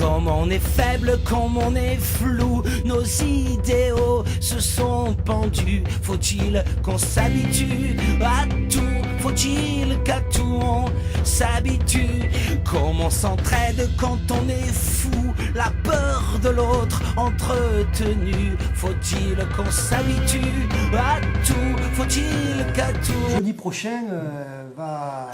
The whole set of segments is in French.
Comme on est faible, comme on est flou, nos idéaux se sont pendus. Faut-il qu'on s'habitue à tout? Faut-il qu'à tout on s'habitue? Comment on s'entraide quand on est fou? La peur de l'autre entretenue. Faut-il qu'on s'habitue à tout? Faut-il qu'à tout? Jeudi prochain va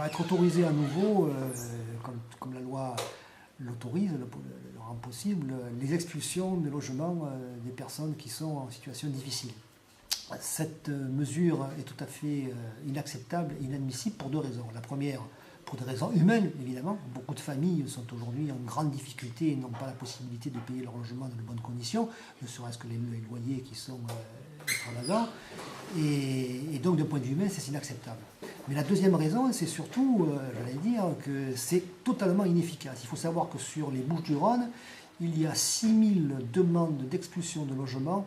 être autorisé à nouveau, comme la loi l'autorise, le rend possible, les expulsions de logements des personnes qui sont en situation difficile. Cette mesure est tout à fait inacceptable et inadmissible pour deux raisons. La première, pour des raisons humaines, évidemment. Beaucoup de familles sont aujourd'hui en grande difficulté et n'ont pas la possibilité de payer leur logement dans de bonnes conditions, ne serait-ce que les loyers qui sont extravagants. Et donc, d'un point de vue humain, c'est inacceptable. Mais la deuxième raison, c'est surtout, j'allais dire, que c'est totalement inefficace. Il faut savoir que sur les Bouches-du-Rhône, il y a 6000 demandes d'expulsion de logements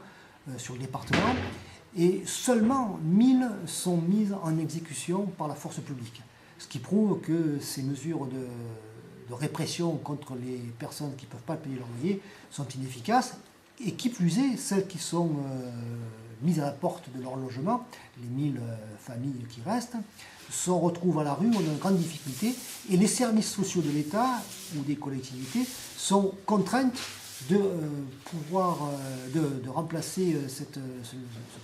sur le département et seulement 1000 sont mises en exécution par la force publique. Ce qui prouve que ces mesures de répression contre les personnes qui ne peuvent pas payer leur loyer sont inefficaces. Et qui plus est, celles qui sont mises à la porte de leur logement, les 1000 familles qui restent, se retrouvent à la rue, ont une grande difficulté, et les services sociaux de l'État ou des collectivités sont contraintes de remplacer ce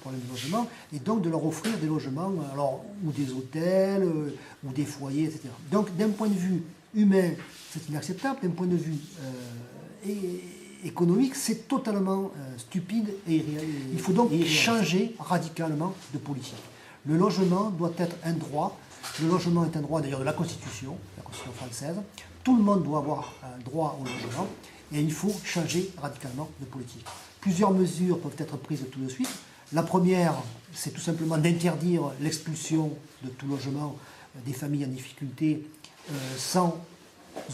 problème de logement, et donc de leur offrir des logements, alors, ou des hôtels, ou des foyers, etc. Donc d'un point de vue humain, c'est inacceptable, d'un point de vue économique, c'est totalement stupide et irréel. Il faut donc changer radicalement de politique. Le logement doit être un droit. Le logement est un droit d'ailleurs de la Constitution française. Tout le monde doit avoir un droit au logement et il faut changer radicalement de politique. Plusieurs mesures peuvent être prises tout de suite. La première, c'est tout simplement d'interdire l'expulsion de tout logement des familles en difficulté sans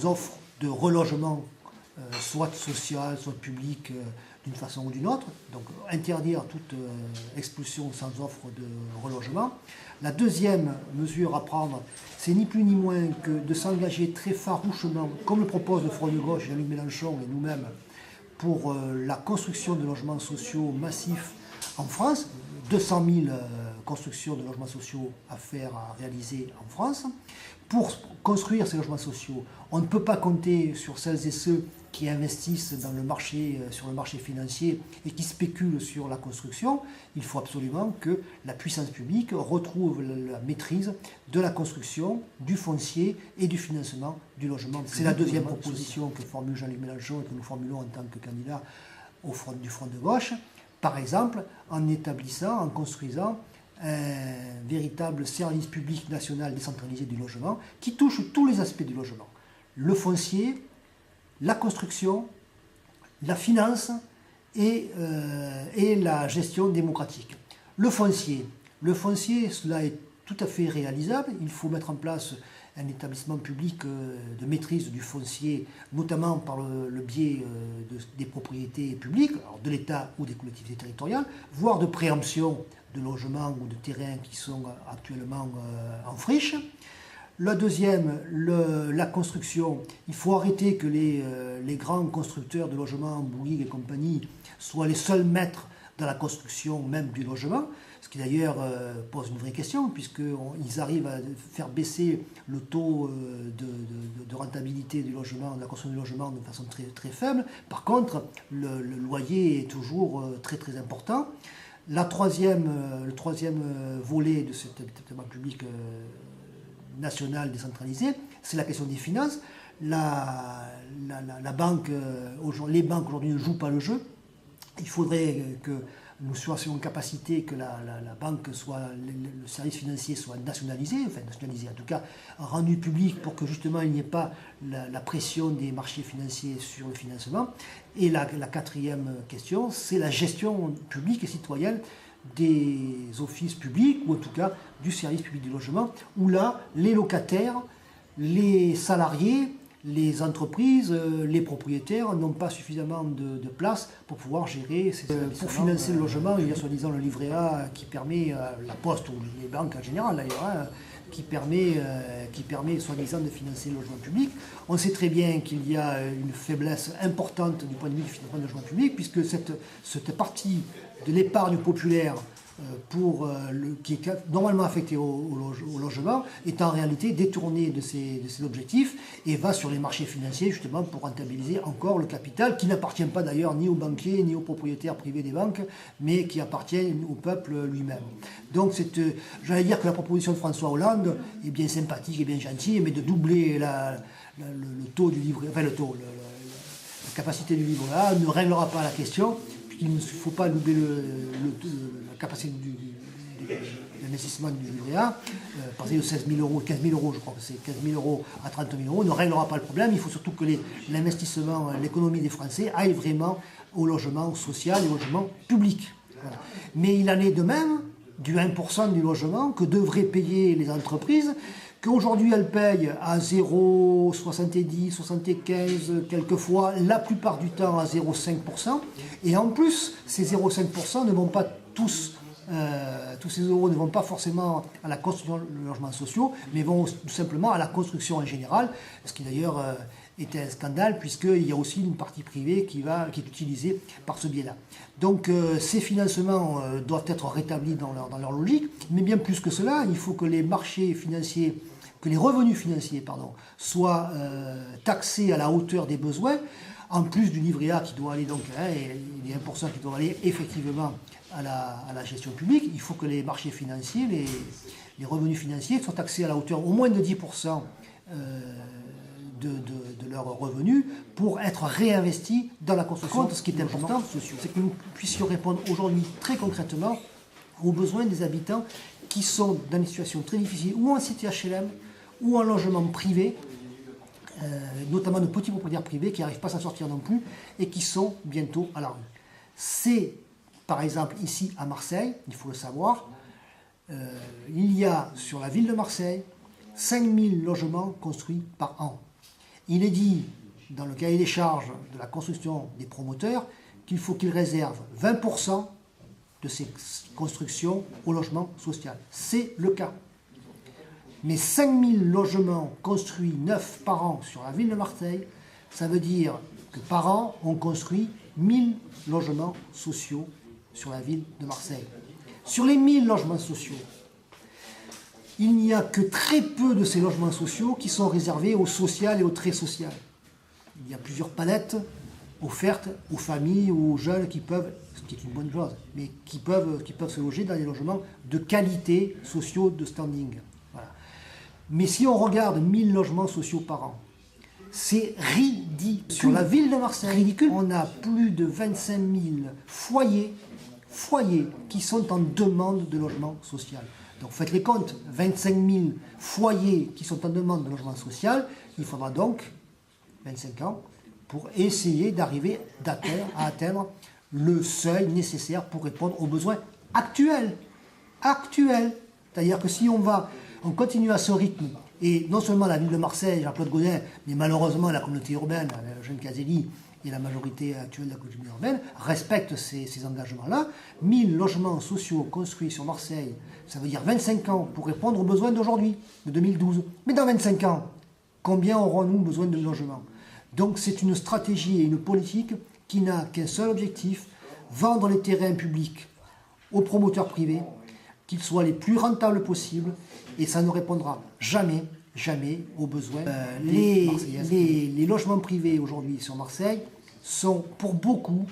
offre de relogement soit sociale, soit publique, d'une façon ou d'une autre. Donc interdire toute expulsion sans offre de relogement. La deuxième mesure à prendre, c'est ni plus ni moins que de s'engager très farouchement, comme le propose le Front de gauche, Jean-Luc Mélenchon et nous-mêmes, pour la construction de logements sociaux massifs en France. 200 000 constructions de logements sociaux à réaliser en France. Pour construire ces logements sociaux, on ne peut pas compter sur celles et ceux qui investissent sur le marché financier et qui spéculent sur la construction. Il faut absolument que la puissance publique retrouve la maîtrise de la construction, du foncier et du financement du logement. C'est la deuxième proposition que formule Jean-Luc Mélenchon et que nous formulons en tant que candidat du Front de gauche. Par exemple, en construisant un véritable service public national décentralisé du logement qui touche tous les aspects du logement. Le foncier, la construction, la finance et la gestion démocratique. Le foncier, cela est tout à fait réalisable. Il faut mettre en place un établissement public de maîtrise du foncier, notamment par le biais des propriétés publiques, alors de l'État ou des collectivités territoriales, voire de préemption de logements ou de terrains qui sont actuellement en friche. La deuxième, la construction. Il faut arrêter que les grands constructeurs de logements, Bouygues et compagnie, soient les seuls maîtres dans la construction même du logement, ce qui d'ailleurs pose une vraie question, puisqu'ils arrivent à faire baisser le taux de rentabilité du logement, de la construction du logement de façon très, très faible. Par contre, le loyer est toujours très très important. Le troisième volet de cet établissement public national décentralisé, c'est la question des finances. Les banques aujourd'hui ne jouent pas le jeu. Il faudrait que nous soyons en capacité que la banque le service financier soit nationalisé, en tout cas rendu public pour que justement il n'y ait pas la pression des marchés financiers sur le financement. Et la quatrième question, c'est la gestion publique et citoyenne des offices publics, ou en tout cas du service public du logement, où là, les locataires, les salariés, les entreprises, les propriétaires n'ont pas suffisamment de place pour pouvoir gérer ces services. Pour financer le logement, il y a soi-disant le livret A qui permet, la Poste ou les banques en général d'ailleurs, qui permet soi-disant de financer le logement public. On sait très bien qu'il y a une faiblesse importante du point de vue du financement du logement public, puisque cette partie de l'épargne populaire qui est normalement affectée au logement est en réalité détournée de ses objectifs et va sur les marchés financiers justement pour rentabiliser encore le capital qui n'appartient pas d'ailleurs ni aux banquiers ni aux propriétaires privés des banques, mais qui appartient au peuple lui-même. Donc j'allais dire que la proposition de François Hollande est bien sympathique et bien gentille, mais de doubler le taux du livret, enfin la capacité du livret A ne réglera pas la question. Il ne faut pas doubler la capacité l'investissement du livret A, passer de 16 000 euros, 15 000 euros, je crois que c'est 15 000 euros à 30 000 euros, ne réglera pas le problème. Il faut surtout que l'investissement, l'économie des Français aille vraiment au logement social et au logement public. Voilà. Mais il en est de même du 1% du logement que devraient payer les entreprises, qu'aujourd'hui elles payent à 0,70, 75, quelquefois, la plupart du temps à 0,5%. Et en plus, ces 0,5% ne vont pas tous ces euros ne vont pas forcément à la construction de logements sociaux, mais vont tout simplement à la construction en général, ce qui d'ailleurs est un scandale, puisqu'il y a aussi une partie privée qui est utilisée par ce biais-là. Donc ces financements doivent être rétablis dans leur logique, mais bien plus que cela, il faut que les marchés financiers, que les revenus financiers, soient taxés à la hauteur des besoins, en plus du livret A qui doit aller donc, et les 1% qui doivent aller effectivement à la gestion publique. Il faut que les marchés financiers, les revenus financiers soient taxés à la hauteur au moins de 10% de leurs revenus pour être réinvestis dans la construction. Ce qui est important, c'est que nous puissions répondre aujourd'hui très concrètement aux besoins des habitants qui sont dans des situations très difficiles, ou en cité HLM, ou en logement privé, notamment de petits propriétaires privés qui n'arrivent pas à s'en sortir non plus et qui sont bientôt à la rue. C'est, par exemple, ici à Marseille, il faut le savoir, il y a sur la ville de Marseille 5000 logements construits par an. Il est dit dans le cahier des charges de la construction des promoteurs qu'il faut qu'ils réservent 20% de ces constructions au logement social. C'est le cas. Mais 5000 logements construits neufs par an sur la ville de Marseille, ça veut dire que par an, on construit 1000 logements sociaux sur la ville de Marseille. Sur les 1000 logements sociaux, il n'y a que très peu de ces logements sociaux qui sont réservés au social et au très social. Il y a plusieurs palettes offertes aux familles ou aux jeunes qui peuvent, ce qui est une bonne chose, mais qui peuvent se loger dans des logements de qualité sociaux de standing. Voilà. Mais si on regarde 1000 logements sociaux par an, c'est ridicule. Sur la ville de Marseille, on a plus de 25 000 foyers qui sont en demande de logement social. Donc faites les comptes, 25 000 foyers qui sont en demande de logement social, il faudra donc 25 ans pour essayer d'arriver à atteindre le seuil nécessaire pour répondre aux besoins actuels. C'est-à-dire que si on continue à ce rythme, et non seulement la ville de Marseille, Jean-Claude Gaudin, mais malheureusement la communauté urbaine, Eugène Caselli et la majorité actuelle de la communauté urbaine respectent ces engagements-là. 1000 logements sociaux construits sur Marseille, ça veut dire 25 ans pour répondre aux besoins d'aujourd'hui, de 2012. Mais dans 25 ans, combien aurons-nous besoin de logements? Donc c'est une stratégie et une politique qui n'a qu'un seul objectif, vendre les terrains publics aux promoteurs privés, qu'ils soient les plus rentables possibles, et ça ne répondra jamais aux besoins. Les logements privés aujourd'hui sur Marseille sont pour beaucoup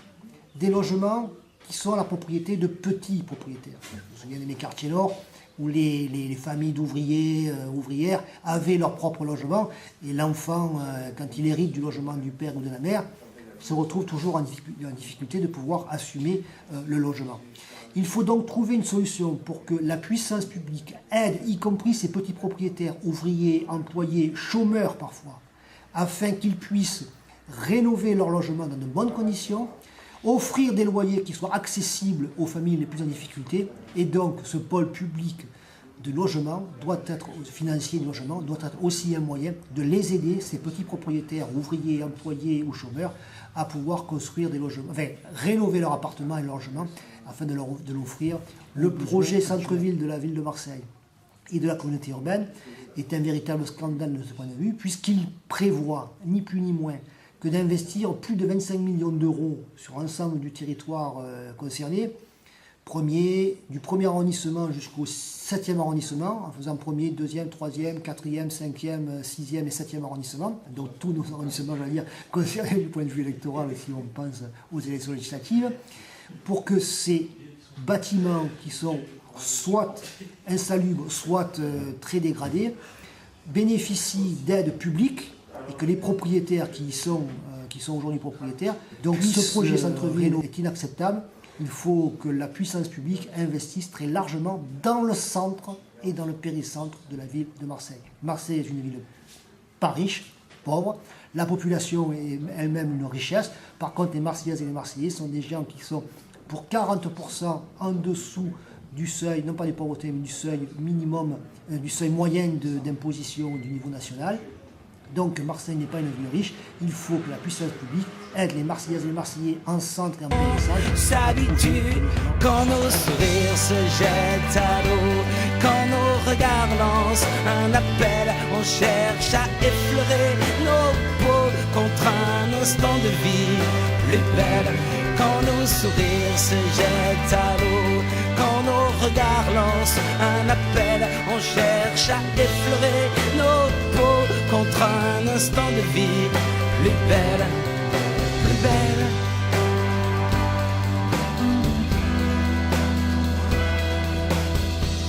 des logements qui sont à la propriété de petits propriétaires. Je me souviens des quartiers nord où les familles d'ouvriers, ouvrières avaient leur propre logement, et l'enfant, quand il hérite du logement du père ou de la mère, se retrouve toujours en difficulté de pouvoir assumer le logement. Il faut donc trouver une solution pour que la puissance publique aide, y compris ces petits propriétaires, ouvriers, employés, chômeurs parfois, afin qu'ils puissent rénover leur logement dans de bonnes conditions, offrir des loyers qui soient accessibles aux familles les plus en difficulté, et donc ce pôle public de logement doit être, financier de logement, doit être aussi un moyen de les aider, ces petits propriétaires, ouvriers, employés ou chômeurs, à pouvoir construire des logements, enfin rénover leur appartement et leur logement, afin de l'offrir. Le projet centre-ville de la ville de Marseille et de la communauté urbaine est un véritable scandale de ce point de vue, puisqu'il prévoit, ni plus ni moins, que d'investir plus de 25 millions d'euros sur l'ensemble du territoire concerné, du premier arrondissement jusqu'au 7e arrondissement, en faisant premier, deuxième, troisième, quatrième, cinquième, sixième et septième arrondissement, donc tous nos arrondissements, j'allais dire, concernés du point de vue électoral, si on pense aux élections législatives, pour que ces bâtiments qui sont soit insalubres, soit très dégradés, bénéficient d'aides publiques et que les propriétaires qui sont aujourd'hui propriétaires, donc ce projet centre-ville est inacceptable. Il faut que la puissance publique investisse très largement dans le centre et dans le péricentre de la ville de Marseille. Marseille est une ville pas riche, pauvre. La population est elle-même une richesse. Par contre, les Marseillaises et les Marseillais sont des gens qui sont pour 40% en dessous du seuil, non pas de pauvreté, mais du seuil minimum, du seuil moyen d'imposition du niveau national. Donc Marseille n'est pas une ville riche, il faut que la puissance publique aide les Marseillaises et les Marseillais en centre et en périphérique. S'habitue quand nos sourires se jettent à l'eau, quand nos regards lancent un appel, on cherche à effleurer nos peaux contre un instant de vie plus belle. Quand nos sourires se jettent à l'eau, quand nos regards lancent un appel, on cherche à effleurer nos peaux contre un instant de vie plus belle, plus belle.